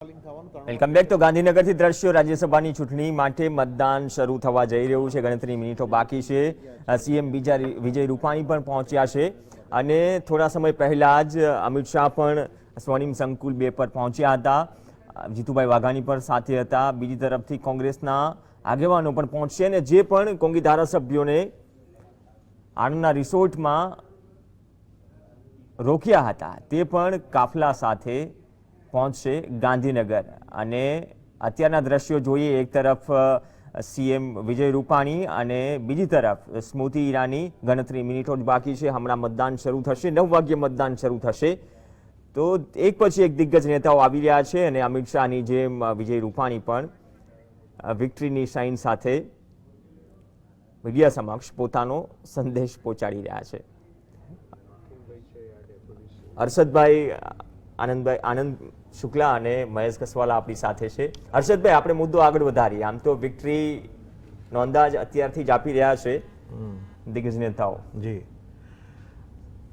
Welcome back. તો ગાંધીનગરથી દ્રશ્યો રાજ્યસભાની ચૂંટણી માટે મતદાન શરૂ થવા જઈ રહ્યું છે. ગણતરી મિનિટો બાકી છે. સીએમ વિજય રૂપાણી પણ પહોંચ્યા છે અને થોડા સમય પહેલા જ અમિત શાહ પણ સ્વર્ણિમ સંકુલ 2 પર પહોંચ્યા હતા. જીતુભાઈ વાઘાણી પણ સાથે હતા. બીજી તરફથી કોંગ્રેસના આગેવાનો પણ પહોંચશે અને જે પણ કોંગી ધારાસભ્યોને આણંદના રિસોર્ટમાં રોક્યા હતા તે પણ કાફલા સાથે પહોંચશે ગાંધીનગર. અને અત્યારના દ્રશ્યો જોઈએ, એક તરફ સીએમ વિજય રૂપાણી અને બીજી તરફ સ્મૃતિ ઈરાની. ગણતરી મિનિટો જ બાકી છે, હમણાં મતદાન શરૂ થશે, 9 વાગ્યે મતદાન શરૂ થશે. તો એક પછી એક દિગ્ગજ નેતાઓ આવી રહ્યા છે અને અમિત શાહની જેમ વિજય રૂપાણી પણ વિક્ટરીની સાઇન સાથે મીડિયા સમક્ષ પોતાનો સંદેશ પહોંચાડી રહ્યા છે. હર્ષદભાઈ આનંદ શુક્લા અને મહેશ કસવાલા આપણી સાથે છે. હર્ષદભાઈ, આપણે મુદ્દો આગળ વધારીએ. આમ તો વિક્ટરીનો અંદાજ અત્યારથી જ આપી રહ્યા છે દિગ્ગજ નેતાઓ. જી,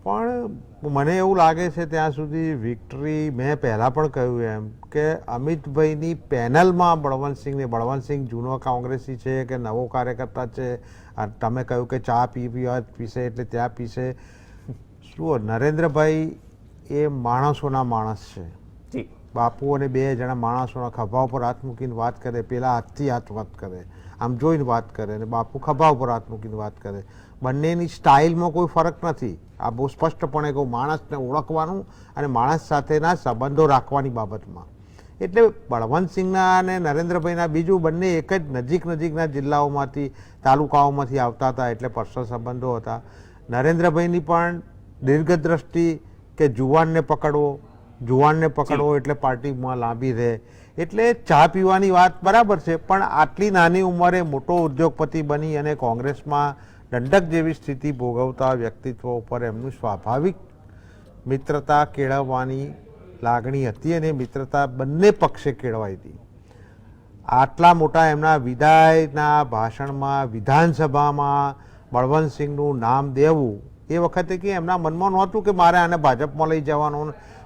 પણ મને એવું લાગે છે ત્યાં સુધી વિક્ટરી, મેં પહેલાં પણ કહ્યું એમ કે અમિતભાઈની પેનલમાં બળવંતસિંહ જૂનો કોંગ્રેસી છે કે નવો કાર્યકર્તા છે. તમે કહ્યું કે ચા પીશે એટલે ત્યાં પીશે. શું નરેન્દ્રભાઈ એ માણસોના માણસ છે. બાપુ અને 2 જણા માણસોના ખભા ઉપર હાથ મૂકીને વાત કરે. પેલા હાથથી હાથ વાત કરે, આમ જોઈને વાત કરે, અને બાપુ ખભા ઉપર હાથ મૂકીને વાત કરે. બંનેની સ્ટાઇલમાં કોઈ ફરક નથી. આ બહુ સ્પષ્ટપણે કહું, માણસને ઓળખવાનું અને માણસ સાથેના સંબંધો રાખવાની બાબતમાં. એટલે બળવંતસિંહના અને નરેન્દ્રભાઈના બીજું બંને એક જ નજીકના જિલ્લાઓમાંથી, તાલુકાઓમાંથી આવતા હતા, એટલે પર્સનલ સંબંધો હતા. નરેન્દ્રભાઈની પણ દીર્ઘદ્રષ્ટિ કે જુવાનને પકડવો એટલે પાર્ટીમાં લાંબી રહે. એટલે ચા પીવાની વાત બરાબર છે, પણ આટલી નાની ઉંમરે મોટો ઉદ્યોગપતિ બની અને કોંગ્રેસમાં દંડક જેવી સ્થિતિ ભોગવતા વ્યક્તિત્વ ઉપર એમનું સ્વાભાવિક મિત્રતા કેળવવાની લાગણી હતી અને મિત્રતા બંને પક્ષે કેળવાઈ હતી. આટલા મોટા એમના વિદાયના ભાષણમાં વિધાનસભામાં બળવંતસિંહનું નામ દેવું, એ વખતે કે એમના મનમાં નહોતું કે મારે આને ભાજપમાં લઈ જવાનો,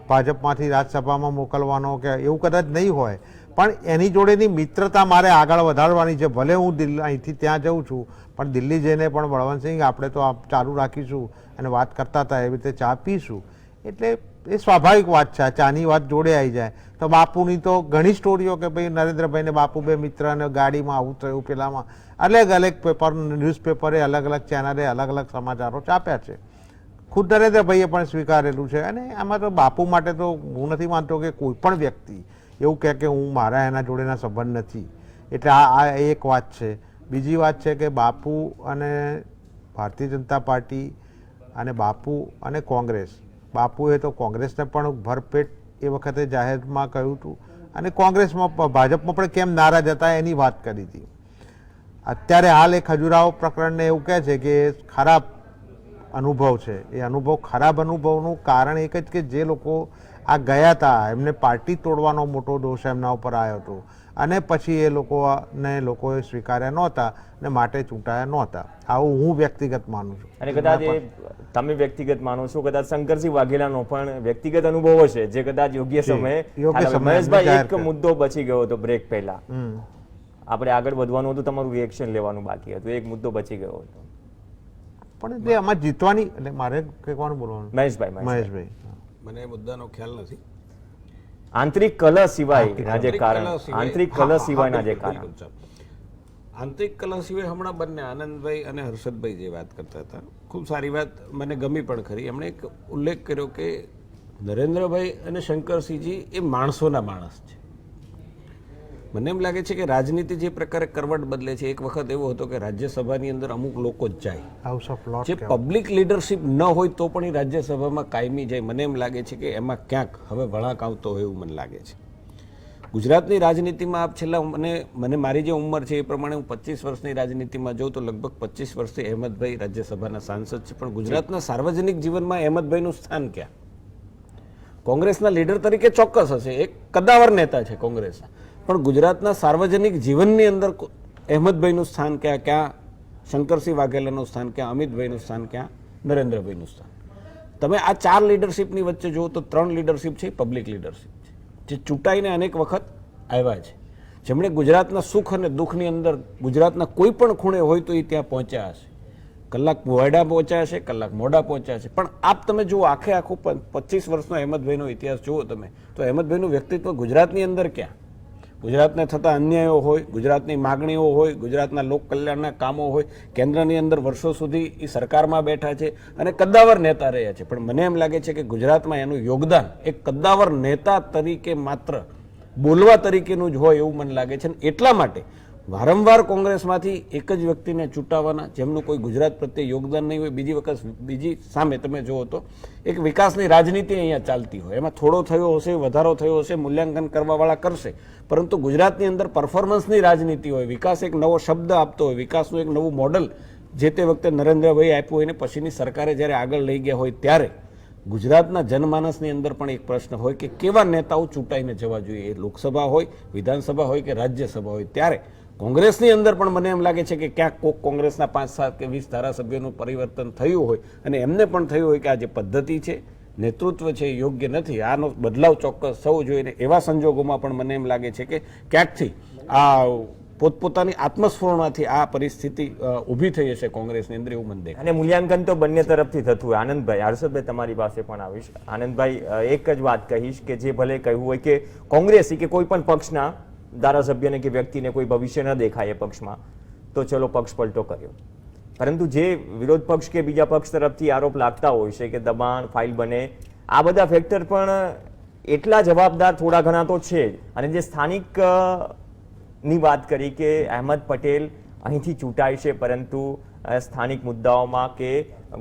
ભાજપમાંથી રાજ્યસભામાં મોકલવાનો કે એવું કદાચ નહીં હોય, પણ એની જોડેની મિત્રતા મારે આગળ વધારવાની છે. ભલે હું અહીંથી ત્યાં જઉં છું, પણ દિલ્હી જઈને પણ બળવંતસિંહ આપણે તો ચાલુ રાખીશું અને વાત કરતા હતા એવી રીતે ચા પીશું. એટલે એ સ્વાભાવિક વાત છે. આ ચાની વાત જોડે આવી જાય તો બાપુની તો ઘણી સ્ટોરીઓ કે ભાઈ નરેન્દ્રભાઈને બાપુ 2 મિત્ર અને ગાડીમાં આવું થયું, પેલામાં અલગ પેપર, ન્યૂઝપેપરે, અલગ ચેનલે અલગ સમાચારો છાપ્યા છે. ખુદ નરેન્દ્રભાઈએ પણ સ્વીકારેલું છે. અને આમાં તો બાપુ માટે તો હું નથી માનતો કે કોઈ પણ વ્યક્તિ એવું કહે કે હું મારા એના જોડેના સંબંધ નથી. એટલે આ એક વાત છે. બીજી વાત છે કે બાપુ અને ભારતીય જનતા પાર્ટી અને બાપુ અને કોંગ્રેસ, બાપુએ તો કોંગ્રેસને પણ ભરપેટ એ વખતે જાહેરમાં કહ્યું હતું અને કોંગ્રેસમાં ભાજપમાં પણ કેમ નારાજ હતા એની વાત કરી હતી. અત્યારે હાલ એ ખજુરાહો પ્રકરણને એવું કહે છે કે ખરાબ અનુભવ છે. એ ખરાબ અનુભવનું કારણ એક જ કે જે લોકો આ ગયા હતા એમને પાર્ટી તોડવાનો મોટો દોષ એમના ઉપર આવ્યો હતો અને પછી એ લોકોએ સ્વીકાર્યા નહોતા અને માટે ચૂંટાયા નહોતા. આવું હું વ્યક્તિગત માનું છું. અને કદાચ તમે વ્યક્તિગત માનો છો, કદાચ શંકરસિંહ વાઘેલાનો પણ વ્યક્તિગત અનુભવ હશે જે કદાચ યોગ્ય સમયે. મહેશભાઈ, એક મુદ્દો બચી ગયો હતો બ્રેક પહેલા, આપણે આગળ વધવાનું હતું, તમારું રિએક્શન લેવાનું બાકી હતું, એક મુદ્દો બચી ગયો હતો. પણ તે આમાં જીતવાની, એટલે મારે કહેવાનું બોલવાનું. મહેશભાઈ, મને મુદ્દાનો ખ્યાલ નથી. આંતરિક કલહ સિવાયના જે કારણ, આંતરિક કલહ સિવાયના જે કારણ, આંતરિક કલહ સિવાય હમણાં બંને આનંદભાઈ અને હર્ષદભાઈ જે વાત કરતા હતા, ખૂબ સારી વાત, મને ગમી પણ ખરી. એમણે એક ઉલ્લેખ કર્યો કે નરેન્દ્રભાઈ અને શંકરસિંહજી એ માણસોના માણસ છે. મને એમ લાગે છે કે રાજનીતિ જે પ્રકારે કરવટ બદલે છે, એક વખત એવો હતો કે રાજ્યસભાની અંદર અમુક લોકો જ જાય, જે પબ્લિક લીડરશીપ ન હોય તો પણ એ રાજ્યસભામાં કાયમી જાય. મને એમ લાગે છે કે એમાં ક્યાંક હવે વળાંક આવતો હોય એવું મને લાગે છે. ગુજરાતની રાજનીતિમાં આપ છેલ્લા, મને મારી જે ઉંમર છે એ પ્રમાણે હું 25 વર્ષની રાજનીતિમાં જોઉં તો લગભગ 25 વર્ષથી અહેમદભાઈ રાજ્યસભાના સાંસદ છે. પણ ગુજરાતના સાર્વજનિક જીવનમાં અહેમદભાઈનું સ્થાન ક્યાં? કોંગ્રેસના લીડર તરીકે ચોક્કસ હશે, એક કદાવર નેતા છે કોંગ્રેસના, પણ ગુજરાતના સાર્વજનિક જીવનની અંદર અહેમદભાઈનું સ્થાન ક્યાં, ક્યાં શંકરસિંહ વાઘેલાનું સ્થાન ક્યાં, અમિતભાઈનું સ્થાન ક્યાં, નરેન્દ્રભાઈનું સ્થાન. તમે આ 4 લીડરશીપની વચ્ચે જુઓ તો 3 લીડરશીપ છે પબ્લિક લીડરશીપ છે. જે ચૂંટાઈને અનેક વખત આવ્યા છે, જેમણે ગુજરાતના સુખ અને દુઃખની અંદર ગુજરાતના કોઈ પણ ખૂણે હોય તો એ ત્યાં પહોંચ્યા હશે. કલાક મોડા પહોંચ્યા હશે, કલાક મોડા પહોંચ્યા હશે, પણ આપ તમે જુઓ આખું 25 વર્ષનો અહેમદભાઈનો ઇતિહાસ જુઓ તમે, તો અહેમદભાઈનું વ્યક્તિત્વ ગુજરાતની અંદર ક્યાં, ગુજરાતને થતા અન્યાયો હોય, ગુજરાતની માગણીઓ હોય, ગુજરાતના લોક કલ્યાણના કામો હોય, કેન્દ્રની અંદર વર્ષો સુધી એ સરકારમાં બેઠા છે અને કદ્દાવર નેતા રહ્યા છે. પણ મને એમ લાગે છે કે ગુજરાતમાં એનું યોગદાન એક કદ્દાવર નેતા તરીકે માત્ર બોલવા તરીકેનું જ હોય એવું મને લાગે છે. એટલા માટે વારંવાર કોંગ્રેસમાંથી એક જ વ્યક્તિને ચૂંટાવવાના, જેમનું કોઈ ગુજરાત પ્રત્યે યોગદાન નહીં હોય. બીજી સામે તમે જુઓ તો એક વિકાસની રાજનીતિ અહીંયા ચાલતી હોય, એમાં થોડો થયો હશે, વધારો થયો હશે, મૂલ્યાંકન કરવાવાળા કરશે, પરંતુ ગુજરાતની અંદર પરફોર્મન્સની રાજનીતિ હોય, વિકાસ એક નવો શબ્દ આપતો હોય, વિકાસનું એક નવું મોડલ જે તે વખતે નરેન્દ્રભાઈ આપ્યું હોય ને પછીની સરકારે જ્યારે આગળ લઈ ગયા હોય ત્યારે ગુજરાતના જનમાનસની અંદર પણ એક પ્રશ્ન હોય કે કેવા નેતાઓ ચૂંટાઈને જવા જોઈએ. એ લોકસભા હોય, વિધાનસભા હોય કે રાજ્યસભા હોય, ત્યારે કોંગ્રેસની અંદર પણ મને એમ લાગે છે કે ક્યાંક કોક કોંગ્રેસના 5, 7 કે 20 ધારાસભ્યોનું પરિવર્તન થયું હોય અને એમને પણ થયું હોય કે આ જે પદ્ધતિ છે, નેતૃત્વ છે, એ યોગ્ય નથી, આનો બદલાવ ચોક્કસ થવો જોઈએ. એવા સંજોગોમાં પણ મને એમ લાગે છે કે ક્યાંકથી આ પોતપોતાની આત્મસ્ફૂર્ણમાંથી આ પરિસ્થિતિ ઊભી થઈ હશે કોંગ્રેસની અંદર, એવું મને દેખાય. અને મૂલ્યાંકન તો બંને તરફથી થતું હોય. આનંદભાઈ, હર્ષદભાઈ તમારી પાસે પણ આવીશ. આનંદભાઈ, એક જ વાત કહીશ કે જે ભલે કહ્યું હોય કે કોંગ્રેસી કે કોઈ પણ પક્ષના ધારાસભ્યને કે વ્યક્તિને કોઈ ભવિષ્ય ન દેખાય એ પક્ષમાં, તો ચલો પક્ષ પલટો કર્યો, પરંતુ જે વિરોધ પક્ષ કે બીજા પક્ષ તરફથી આરોપ લાગતા હોય છે કે દબાણ, ફાઇલ બને, આ બધા ફેક્ટર પણ એટલા જવાબદાર થોડા ઘણા તો છે જ. અને જે સ્થાનિક ની વાત કરી કે અહેમદ પટેલ અહીંથી ચૂંટાય છે, પરંતુ સ્થાનિક મુદ્દાઓમાં કે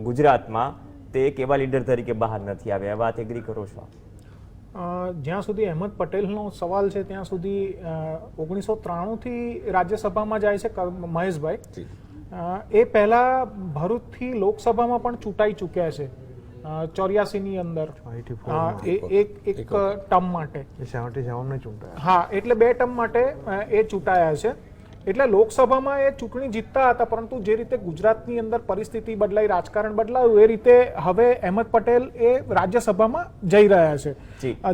ગુજરાતમાં તે એક એવા લીડર તરીકે બહાર નથી આવ્યા. વાત એગ્રી કરો છો? જ્યાં સુધી અહેમદ પટેલનો સવાલ છે ત્યાં સુધી 1993થી રાજ્યસભામાં જાય છે મહેશભાઈ. એ પહેલા ભરૂચથી લોકસભામાં પણ ચૂંટાઈ ચૂક્યા છે 84ની અંદર એક ટર્મ માટે. 77 ચૂંટાયા. હા, એટલે 2 ટર્મ માટે એ ચૂંટાયા છે. એટલે લોકસભામાં એ ચૂંટણી જીતતા હતા, પરંતુ જે રીતે ગુજરાતની અંદર પરિસ્થિતિ બદલાઈ, રાજકારણ બદલાયું, એ રીતે હવે અહેમદ પટેલ એ રાજ્યસભામાં જઈ રહ્યા છે.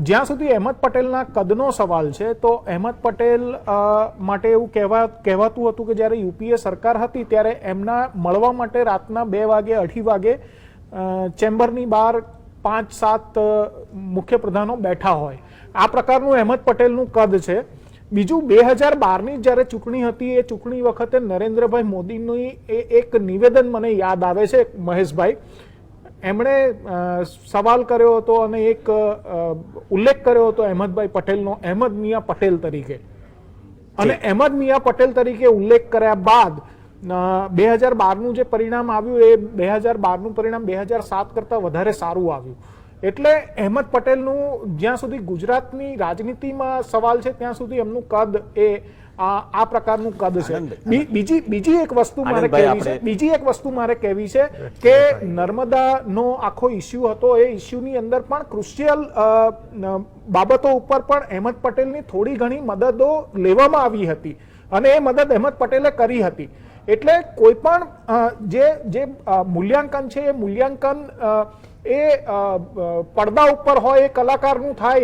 જ્યાં સુધી અહેમદ પટેલના કદનો સવાલ છે, તો અહેમદ પટેલ માટે એવું કહેવાતું હતું કે જ્યારે યુપીએ સરકાર હતી ત્યારે એમના મળવા માટે રાતના 2 વાગે 2:30 વાગે ચેમ્બરની બહાર 5-7 મુખ્ય પ્રધાનો બેઠા હોય. આ પ્રકારનું અહેમદ પટેલનું કદ છે. બીજું, 2012ની જ્યારે ચૂંટણી હતી, એ ચૂંટણી વખતે નરેન્દ્રભાઈ મોદીનું એક નિવેદન મને યાદ આવે છે મહેશભાઈ. એમણે સવાલ કર્યો હતો અને એક ઉલ્લેખ કર્યો હતો અહેમદભાઈ પટેલનો, અહેમદ મિયા પટેલ તરીકે. અને અહેમદ મિયા પટેલ તરીકે ઉલ્લેખ કર્યા બાદ 2012નું જે પરિણામ આવ્યું, એ 2012નું પરિણામ 2007 કરતાં વધારે સારું આવ્યું. એટલે અહેમદ પટેલનું જ્યાં સુધી ગુજરાતની રાજનીતિમાં સવાલ છે ત્યાં સુધી એમનું કદ એ આ પ્રકારનું કદ છે. બીજી એક વસ્તુ મારે કહેવી છે કે નર્મદાનો આખો ઇસ્યુ હતો, એ ઇસ્યુની અંદર પણ ક્રુશિયલ બાબતો ઉપર પણ અહેમદ પટેલની થોડી ઘણી મદદો લેવામાં આવી હતી અને એ મદદ અહેમદ પટેલે કરી હતી. એટલે કોઈ પણ જે મૂલ્યાંકન છે, એ મૂલ્યાંકન એ પડદા ઉપર હોય, એ કલાકારનું થાય એવું